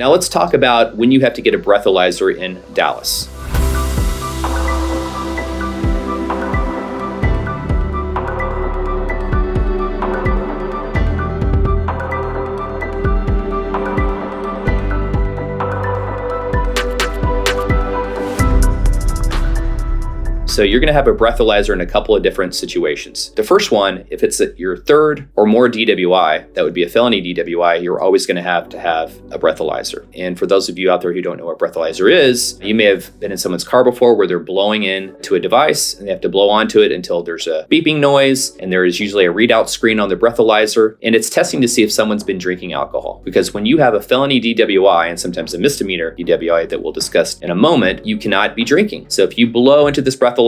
Now let's talk about when you have to get a breathalyzer in Dallas. So you're going to have a breathalyzer in a couple of different situations. The first one, if it's your third or more DWI, that would be a felony DWI, you're always going to have a breathalyzer. And for those of you out there who don't know what a breathalyzer is, you may have been in someone's car before where they're blowing into a device and they have to blow onto it until there's a beeping noise, and there is usually a readout screen on the breathalyzer, and it's testing to see if someone's been drinking alcohol. Because when you have a felony DWI and sometimes a misdemeanor DWI that we'll discuss in a moment, you cannot be drinking. So if you blow into this breathalyzer,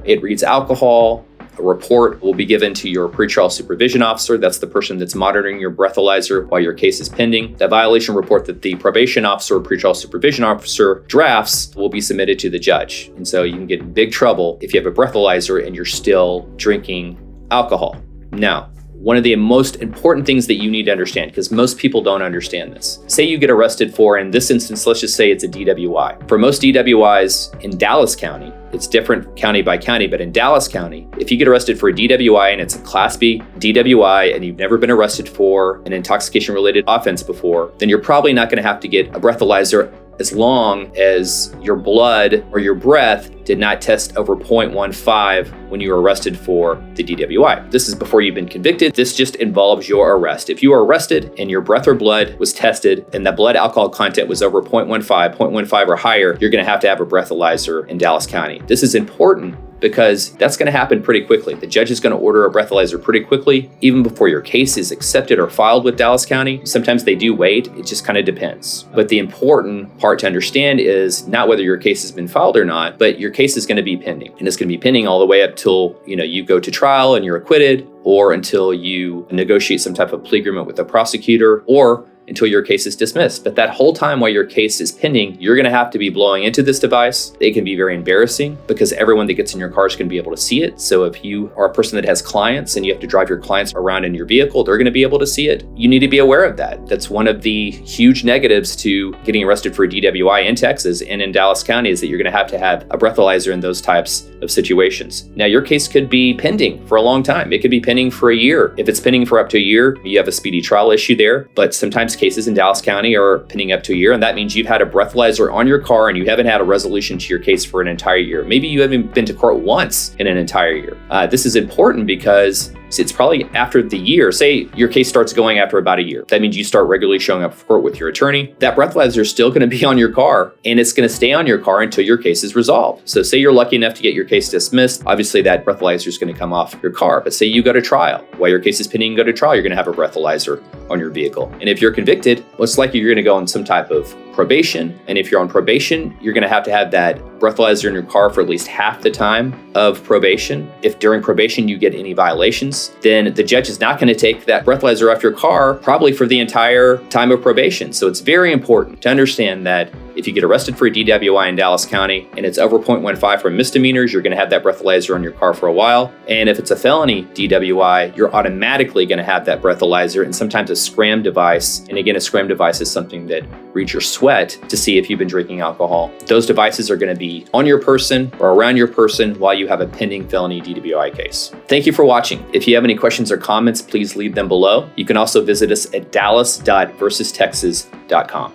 it reads alcohol. A report will be given to your pretrial supervision officer. That's the person that's monitoring your breathalyzer while your case is pending. That violation report that the probation officer or pretrial supervision officer drafts will be submitted to the judge. And so you can get in big trouble if you have a breathalyzer and you're still drinking alcohol. Now, one of the most important things that you need to understand, because most people don't understand this. Say you get arrested for, in this instance, let's just say it's a DWI. For most DWIs in Dallas County, it's different county by county, but in Dallas County, if you get arrested for a DWI and it's a Class B DWI and you've never been arrested for an intoxication-related offense before, then you're probably not going to have to get a breathalyzer as long as your blood or your breath did not test over 0.15 when you were arrested for the DWI. This is before you've been convicted. This just involves your arrest. If you were arrested and your breath or blood was tested and that blood alcohol content was over 0.15 or higher, you're going to have a breathalyzer in Dallas County. This is important because that's going to happen pretty quickly. The judge is going to order a breathalyzer pretty quickly, even before your case is accepted or filed with Dallas County. Sometimes they do wait. It just kind of depends. But the important part to understand is not whether your case has been filed or not, but your case is going to be pending. And it's going to be pending all the way up till you go to trial and you're acquitted, or until you negotiate some type of plea agreement with the prosecutor, or until your case is dismissed. But that whole time while your case is pending, you're going to have to be blowing into this device. It can be very embarrassing because everyone that gets in your car is going to be able to see it. So if you are a person that has clients and you have to drive your clients around in your vehicle, they're going to be able to see it. You need to be aware of that. That's one of the huge negatives to getting arrested for a DWI in Texas and in Dallas County, is that you're going to have a breathalyzer in those types of situations. Now, your case could be pending for a long time. It could be pending for a year. If it's pending for up to a year, you have a speedy trial issue there. But sometimes cases in Dallas County are pending up to a year, and that means you've had a breathalyzer on your car and you haven't had a resolution to your case for an entire year. Maybe you haven't been to court once in an entire year. This is important because it's probably after the year. Say your case starts going after about a year. That means you start regularly showing up for court with your attorney. That breathalyzer is still going to be on your car, and it's going to stay on your car until your case is resolved. So say you're lucky enough to get your case dismissed. Obviously, that breathalyzer is going to come off your car. But say you go to trial. While your case is pending and go to trial, you're going to have a breathalyzer on your vehicle. And if you're convicted, most likely you're going to go on some type of probation. And if you're on probation, you're going to have that breathalyzer in your car for at least half the time of probation. If during probation you get any violations, then the judge is not going to take that breathalyzer off your car probably for the entire time of probation. So it's very important to understand that if you get arrested for a DWI in Dallas County and it's over 0.15 for misdemeanors, you're going to have that breathalyzer on your car for a while. And if it's a felony DWI, you're automatically going to have that breathalyzer and sometimes a SCRAM device. And again, a SCRAM device is something that reads your sweat to see if you've been drinking alcohol. Those devices are going to be on your person or around your person while you have a pending felony DWI case. Thank you for watching. If you have any questions or comments, please leave them below. You can also visit us at dallas.versustexas.com.